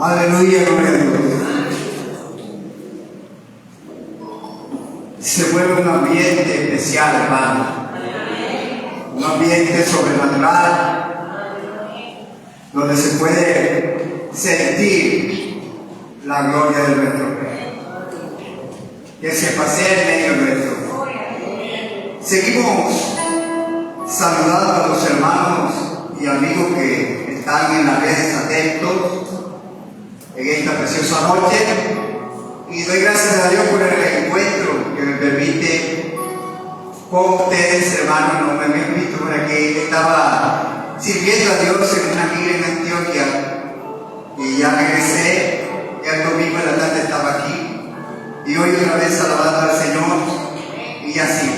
Aleluya, gloria a Dios. Se vuelve un ambiente especial, hermano. Un ambiente sobrenatural, donde se puede sentir la gloria de nuestro Rey, que se pasea en medio nuestro. Seguimos saludando a los hermanos y amigos que están en las redes atentos en esta preciosa noche, y doy gracias a Dios por el reencuentro que me permite con ustedes, hermanos. No me habían visto por aquí. Estaba sirviendo a Dios en una gira en Antioquia y ya regresé, y el domingo en la tarde estaba aquí, y hoy otra vez alabando al Señor, y así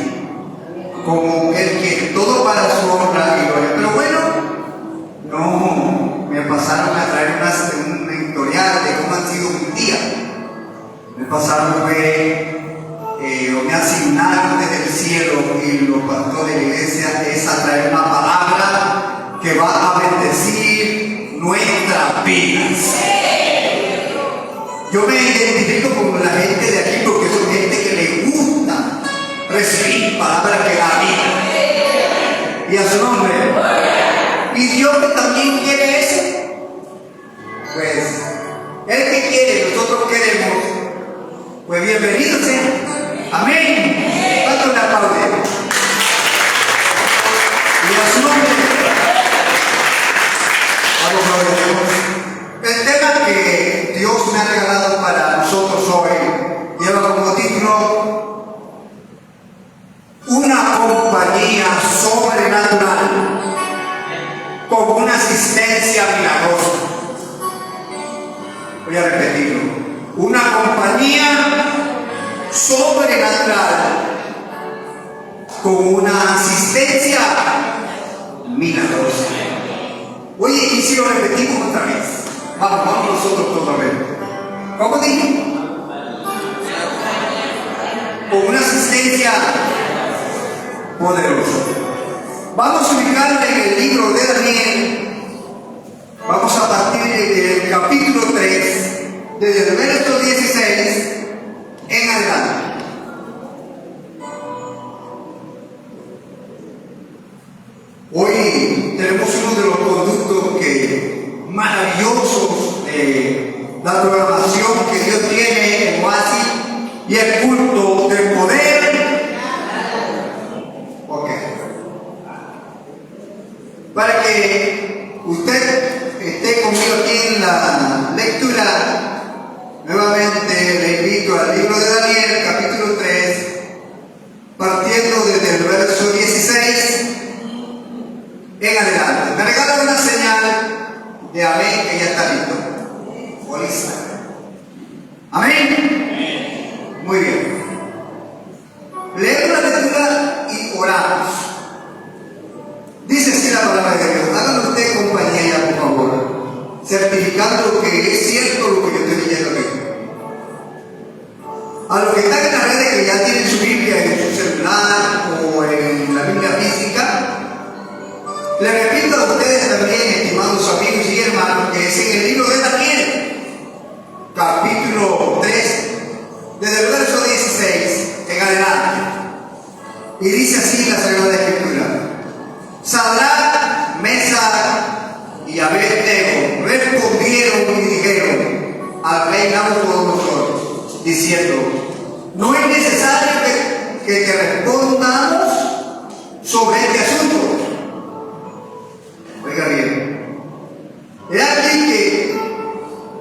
como Él quiere, todo para su honra y gloria. Pero bueno, no me pasaron a traer un editorial de cómo han sido mis días. Me pasaron o me asignaron desde el cielo, y los pastores de la iglesia, es a traer una palabra que va a bendecir nuestras vidas. Yo me identifico con la gente de aquí porque son gente que le gusta recibir palabras que da vida. Y a su nombre. Y Dios que también quiere eso. Pues, Él que quiere, nosotros queremos. Pues bienvenidos sean. Amén. ¿Cuánto le aplauden? Y a su nombre. Vamos a ver. El tema que Dios me ha regalado para nosotros hoy lleva como título: una compañía sobrenatural con una asistencia milagrosa. Voy a repetirlo: una compañía sobrenatural con una asistencia milagrosa. Oye, y si lo repetimos otra vez, vamos nosotros otra vez. ¿Cómo dije? Con una asistencia poderosa. Vamos a ubicarle en el libro de Daniel. Vamos a partir del capítulo 3, desde el verso 16 en adelante. Hoy tenemos uno de los conductos maravillosos de la programación que Dios tiene en Oasis, y el culto del poder. Ok. Para que usted esté conmigo aquí en la lectura, nuevamente le invito al libro de Daniel, capítulo 3, partiendo desde el verso 16 en adelante. Me regalan una señal de amén, que ya está listo. O lista. Amén. Muy bien. Leemos la lectura y oramos. Dice así la palabra de Dios. Háganlo usted compañía, por favor, certificando que es cierto lo que yo estoy leyendo aquí. A los que están en las redes, que ya tienen su Biblia en su celular o en la Biblia física, les repito a ustedes también, estimados amigos y hermanos, que es en el libro de Daniel, capítulo 3, desde el verso 16 en adelante. Y dice así la Sagrada Escritura: Sadrach, Mesach y Abednego respondieron y dijeron al rey Nabucodonosor, diciendo: no es necesario que te respondamos sobre este asunto. Oiga bien, he aquí que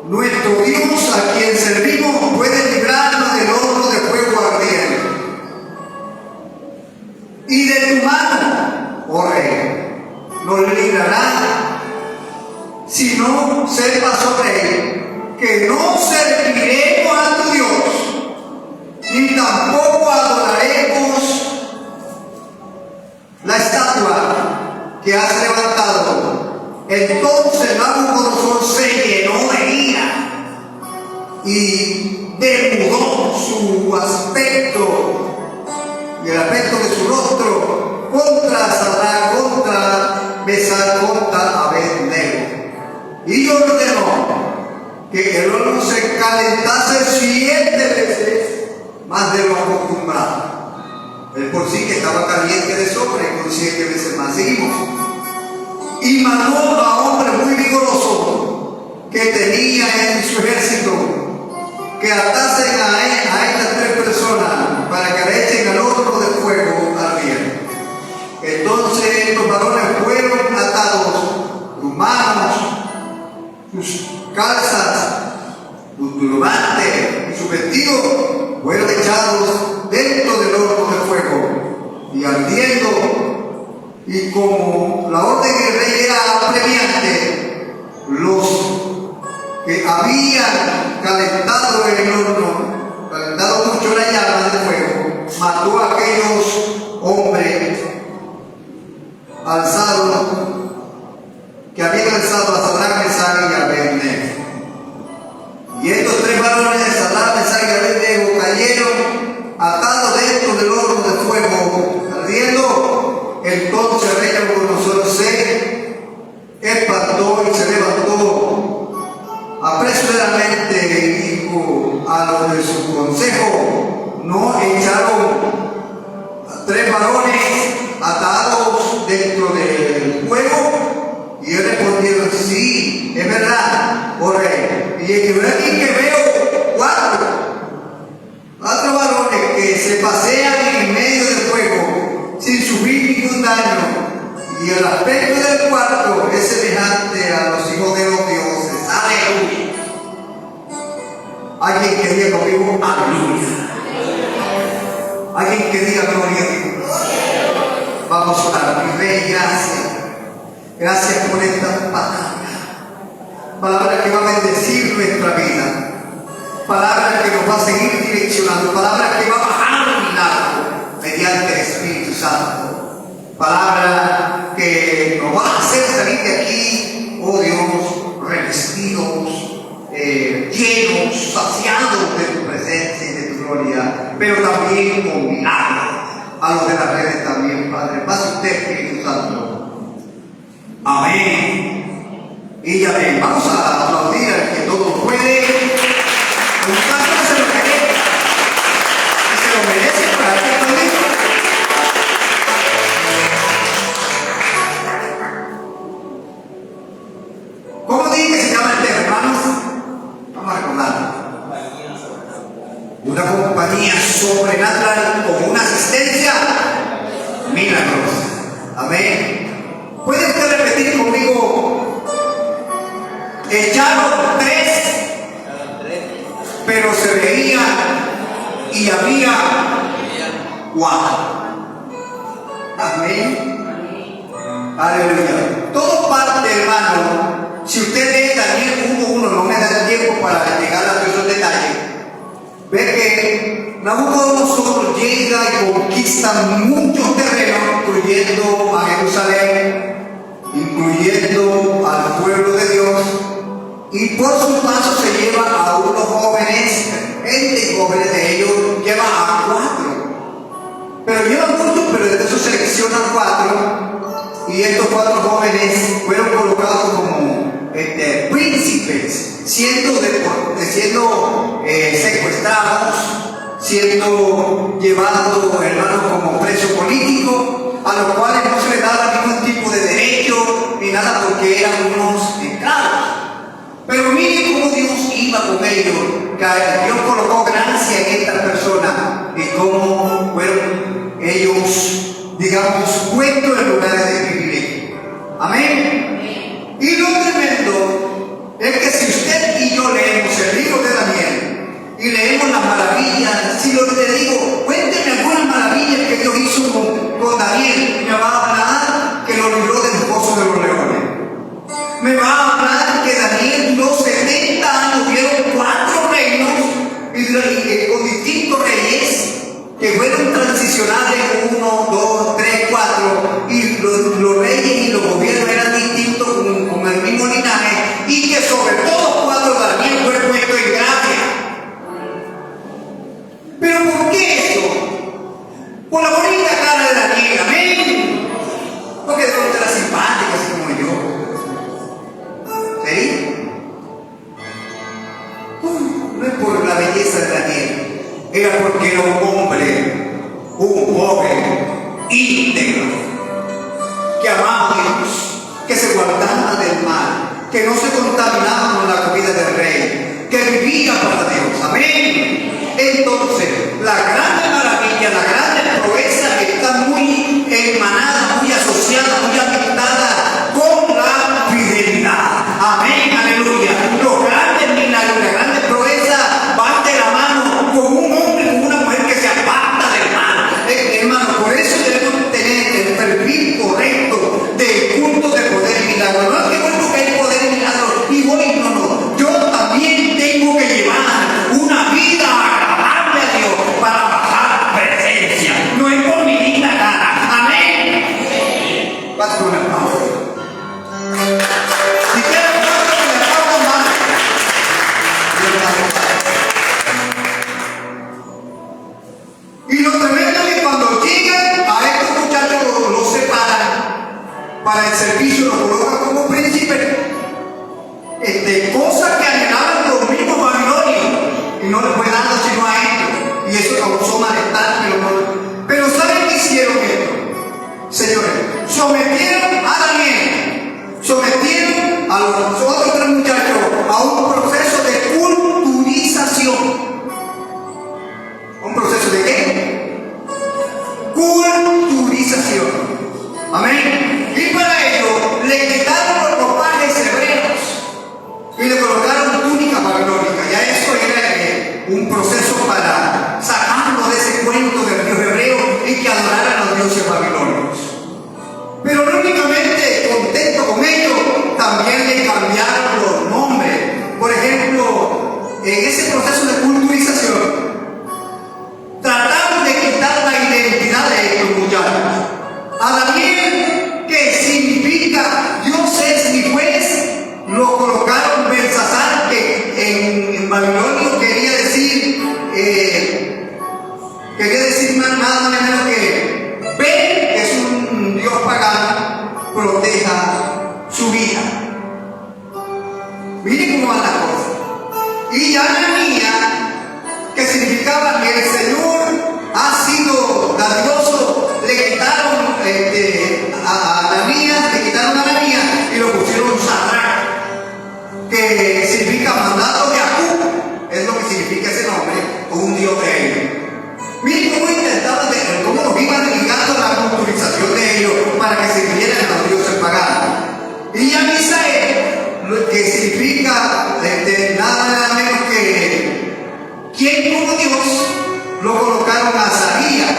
nuestro Dios, a quien servimos, puede librarnos del horno de fuego ardiente y de tu mano, oh rey, nos librará, si no sepa sobre él que no serviremos a tu Dios, ni tampoco adoraremos la estatua que has levantado. Entonces Nabucodonosor se llenó de ira y demudó su aspecto y el aspecto de su rostro contra Sadrach, contra Mesach, contra Abednego, y ordenó que horno se calentase 7 veces más de lo acostumbrado. El por sí que estaba caliente de sobre, con 7 veces más. Seguimos. Y mandó a hombre muy vigoroso que tenía en su ejército que atasen a estas 3 personas para que le echen al horno de fuego ardiente. Entonces los varones fueron atados, sus manos, sus calzas, sus turbantes y sus vestidos fueron echados dentro del horno de fuego y ardiendo, y como la orden del rey era apremiante, los que habían calentado en el horno, calentado mucho la llama del fuego, mató a aquellos hombres alzados que habían alzado a Sadrach, Mesach y Abednego. Y estos 3 varones, Sadrach, Mesach y Abednego, cayeron atados dentro del horno de fuego ardiendo. Entonces el rey Nabucodonosor se espantó y se levantó apresuradamente y dijo a los de su consejo: ¿no echaron a 3 varones atados dentro del fuego? Y ellos respondieron: sí, es verdad, oh rey. Y yo aquí que veo 4 varones que se pasean en medio del fuego sin sufrir ningún daño, y el aspecto del cuarto es semejante a los hijos de los dioses. Aleluya. Alguien que diga conmigo aleluya. Alguien que diga gloria a Dios. Vamos a orar. Mi rey, gracias. Gracias por esta palabra que va a bendecir nuestra vida, palabra que nos va a seguir direccionando, palabra que va a bajar un milagro mediante el Espíritu Santo, palabra que nos va a hacer salir de aquí, oh Dios, revestidos, llenos, saciados de tu presencia y de tu gloria, pero también con milagros a los de las redes también, Padre. Pase usted, Espíritu Santo. Amén. Y amén. Vamos a aplaudir al que todo puede. Un canto se lo merece. Y se lo merece para que aplaudir. ¿Cómo dije que se llama el tema, hermanos? Vamos a recordarlo. Una compañía sobrenatural con una asistencia milagrosa. Amén. ¿Puede usted repetir conmigo? Echaron 3, pero se veían y había 4. Amén. Aleluya. Todo parte, hermano. Si usted lee Daniel 1:1, no me da el tiempo para llegar a todos esos detalles. Ve que Nabucodonosor llega y conquista muchos terrenos, incluyendo a Jerusalén, incluyendo al pueblo de Dios, y por su paso se lleva a unos jóvenes, 20 jóvenes de ellos, lleva a 4. Pero lleva muchos, pero de eso selecciona 4, y estos 4 jóvenes fueron colocados como príncipes, siendo secuestrados, siendo llevados, hermanos, como presos políticos, a los cuales no se les daba ningún tipo de derecho ni nada porque eran unos esclavos. Pero miren cómo Dios iba con ellos, que Dios colocó gracia en estas personas y cómo fueron ellos, digamos, puestos en lugares de privilegio. Amén. Y lo tremendo es que si usted y yo leemos el libro de Daniel y leemos las maravillas, si lo que te digo, cuénteme algunas maravillas que Dios hizo con Daniel, me va a hablar que lo libró del foso de los leones. Me va a hablar que Daniel duró 70 años, vieron 4 reinos y con distintos reyes que fueron transicionales 1, 2, 3, 4, y los reyes y los gobiernos eran distintos con el mismo linaje, y que sobre todo cuando Daniel fue puesto en gracia. ¿Pero por qué eso? Por la bonita cara de Daniel, amén. Porque de pronto era simpático, así como yo. guardaba del mal, que no se contaminaba con la comida del rey, que vivía para Dios. Amén. Entonces, la grande maravilla, la grande proeza está muy hermanada, muy asociada, muy ambientada con la fidelidad. Amén, aleluya. Los grandes milagros, la grande proeza va de la mano con un hombre, con una mujer que se aparta del mal. Hermano, por eso debemos tener el perfil correcto del culto de poder y milagro. No es que bueno que hay poder y milagro y voy, no. Yo también tengo que llevar una vida agradable a Dios para bajar presencia. No es por mi linda cara. Amén. Vas con el Pablo. Si quieres hablar con el Pablo más, y lo tremendo es que cuando llegan a estos muchachos los separan para el servicio, los colocan como príncipes, cosas que anhelaban los mismos babilonios y no les fue dado sino a ellos, y eso causó malestar. Pero ¿saben qué hicieron esto? Señores, sometieron a Daniel, sometieron a los otros tres muchachos a un proceso de culturización. ¿Un proceso de qué? Culturización. Amén. Y para ello le quitaron los ropajes hebreos y le colocaron túnica babilónica. Ya eso era un proceso para sacarlo de ese cuento del Dios hebreo y que adoraran a los dioses babilónicos. Pero no únicamente contento con ello, también le cambiaron los nombres. Por ejemplo, en ese proceso de culturización, trataron de quitar la identidad de estos muchachos. A Daniel, que significa Dios es mi juez, lo colocaron Belsasar, que en babilonio quería decir nada más menos que Bel, que es un dios pagano, proteja su vida. Miren cómo van las cosas. Y Ananías, que significaba que el Señor ha sido grandioso, le quitaron a Ananías y lo pusieron Sadrach, que significa mandado de Acú, es lo que significa ese nombre, o un dios de ellos. Miren cómo intentaban, cómo los iban ligando la culturización de ellos para que sirvieran a los dioses paganos. Y a Misael, que significa nada menos que ¿quién como Dios? Lo colocaron a Azarías,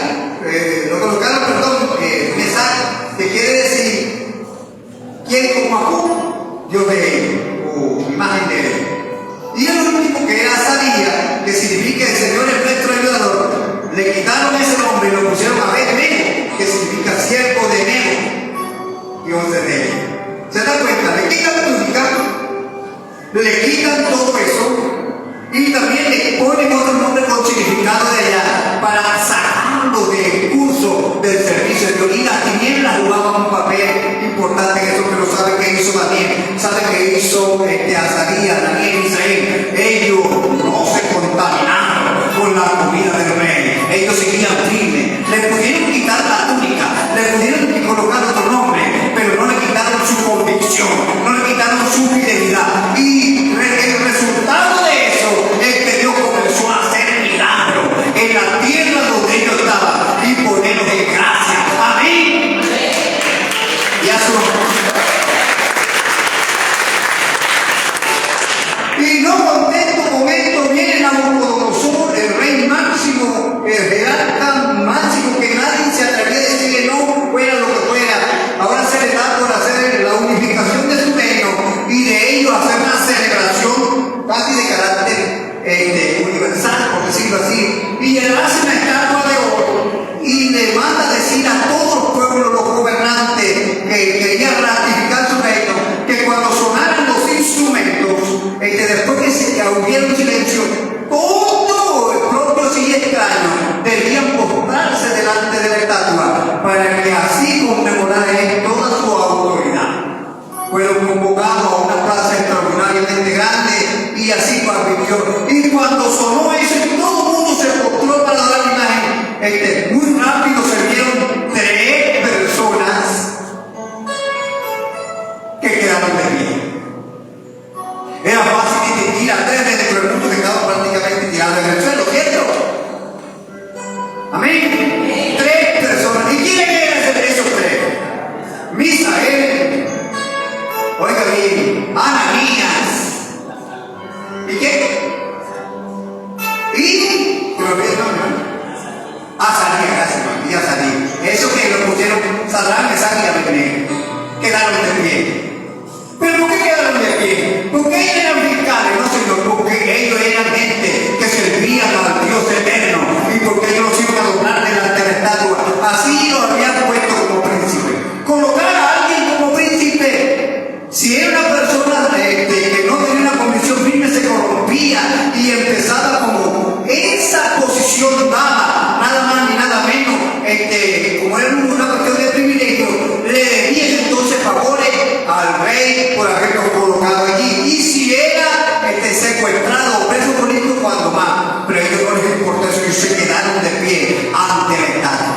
Mesach, que quiere decir ¿quién como Acú? Dios de ellos, o imagen de él. Y el último, que era Azarías, que significa el Señor es nuestro ayudador, le quitaron ese nombre y lo pusieron a Abed-Nego, que significa siervo de Nego, Dios de Nego. ¿Se dan cuenta? Le quitan la túnica, le quitan todo eso y también le ponen otro nombre con significado de allá para sacarlo del curso del servicio de Dios. Y las tinieblas jugaban un papel importante en eso, pero ¿sabe qué hizo Daniel? ¿Sabe qué hizo Azarías, Daniel, Israel? Ellos no se contaminaron con la comida del rey. Ellos seguían firmes. Le pudieron quitar la túnica, le pudieron colocar otro nombre, pero no le quitaron su convicción, no le quitaron su fidelidad. Y el resultado de eso es que Dios comenzó a hacer milagros en la tierra donde ellos estaban y ponerlos en gracia. Amén. Y a su y no contento con esto, viene Nabucodonosor, el rey máximo, el jerarca máximo, que nadie se atrevía a decirle no, fuera lo que fuera. Ahora se le da por hacer la unificación de su reino y de ello hacer una celebración casi de carácter universal, por decirlo así. Y él hace una estatua de oro y le manda a decir a todos los pueblos, los gobernantes que querían ratificar su reino, que cuando sonaran los instrumentos, después que se hubiera un silencio, todos los propios y extraños debían postrarse delante de la estatua para que así conmemorara toda su autoridad. Fueron convocados a una plaza extraordinariamente grande y así advirtió. Y cuando sonó eso, todo el mundo se postró para dar la imagen. Muy rápido se vieron 3 personas que quedaron de pie. Era fácil distinguir a 3 dentro del mundo que estaban prácticamente tirados en el suelo, ¿cierto? Amén. 3 personas. ¿Y quiénes eran esos 3? Misael, oiga bien, Ananías. ¿Y qué? Y, ¿qué me olvidé el nombre? Azarías, gracias, y Azarías. Eso que lo pusieron, Sadrach, Mesach y Abednego. Quedaron de pie. ¿Pero por qué quedaron de pie? Porque ellos eran fiscales, no señor, porque ellos eran gente que servían al Dios eterno y porque ellos los iban a doblar delante de la estatua. Así los habían puesto como príncipe. Colocar a alguien como príncipe, si era una persona que no tenía una condición firme, se corrompía y empezaba como esa posición dada, nada más ni nada menos, como era una cuestión de privilegio, le debían entonces favores al rey por haberlo colocado allí. Y si era secuestrado o preso político, cuando más. Pero a ellos no les importa eso, ellos se quedaron de pie ante la estatua.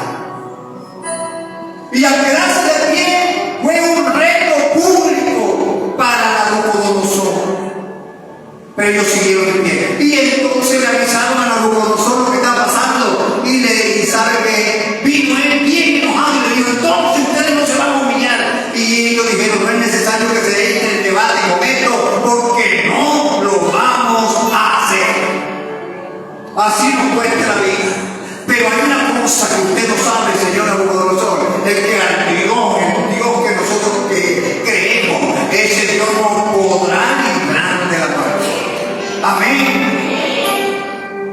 Y al quedarse de pie fue un reto público para Nabucodonosor. Pero ellos siguieron de pie. Y entonces le avisaron a Nabucodonosor lo que estaba pasando. Y sabe que vino él bien enojado y le dijo: entonces ustedes no se van a humillar. Y ellos dijeron: no es necesario que se entre el debate con esto, porque no lo vamos a hacer. Así nos cuesta la vida. Pero hay una cosa que usted no sabe, señor Nabucodonosor, es que al Dios, el Dios que nosotros creemos, ese Dios nos podrá librar de la muerte. Amén.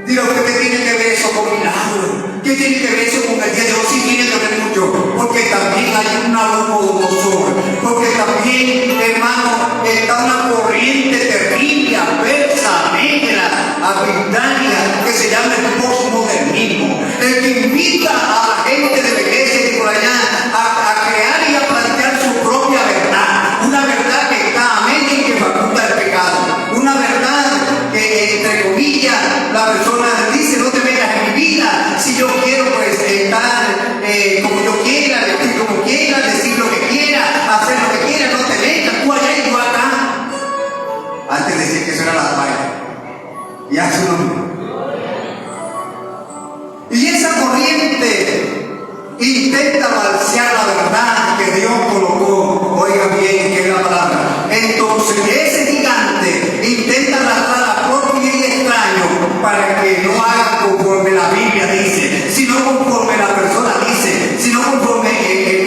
Diga usted, ¿qué tiene que ver eso con milagro? ¿Qué tiene que ver eso con el día de hoy? Sí tiene que ver mucho, porque también hay un Nabucodonosor, porque también, hermano, está una corriente terrible, adversa, negra, arbitraria, que se llama el postmodernismo, el que invita a la gente de la iglesia y por allá a crear y a plantear su propia verdad, una verdad que está a medio y que faculta el pecado, una verdad que, entre comillas, la persona dice: no te metas en mi vida, si yo quiero pues estar como yo quiera, vestir como quiera, decir lo que quiera, hacer lo que quiera, no te metas, tú allá y tú acá. Antes decía que eso era la toalla, y hace un hombre. Y esa corriente intenta balsear la verdad que Dios colocó, oiga bien, que es la palabra. Entonces ese gigante intenta arrastrar a propio y extraño para que no hagan conforme la Biblia dice, sino conforme la persona dice, sino conforme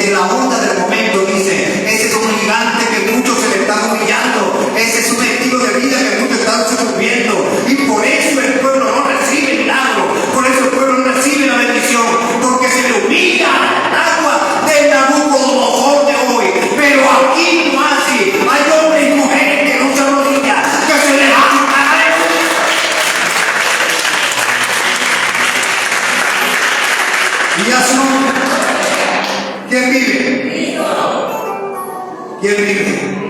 la onda del momento dice. Ese es un gigante que muchos se le están humillando, ese es un estilo de vida que muchos están sucumbiendo, y por eso el pueblo no recibe el milagro, por eso el pueblo no recibe la bendición, porque se le humilla al agua del Nabucodonosor de hoy. Pero aquí no así, hay hombres y mujeres que no se arrodillan, que se dejan caer. Y a su nombre, ¿quién vive? ¿Quién vive?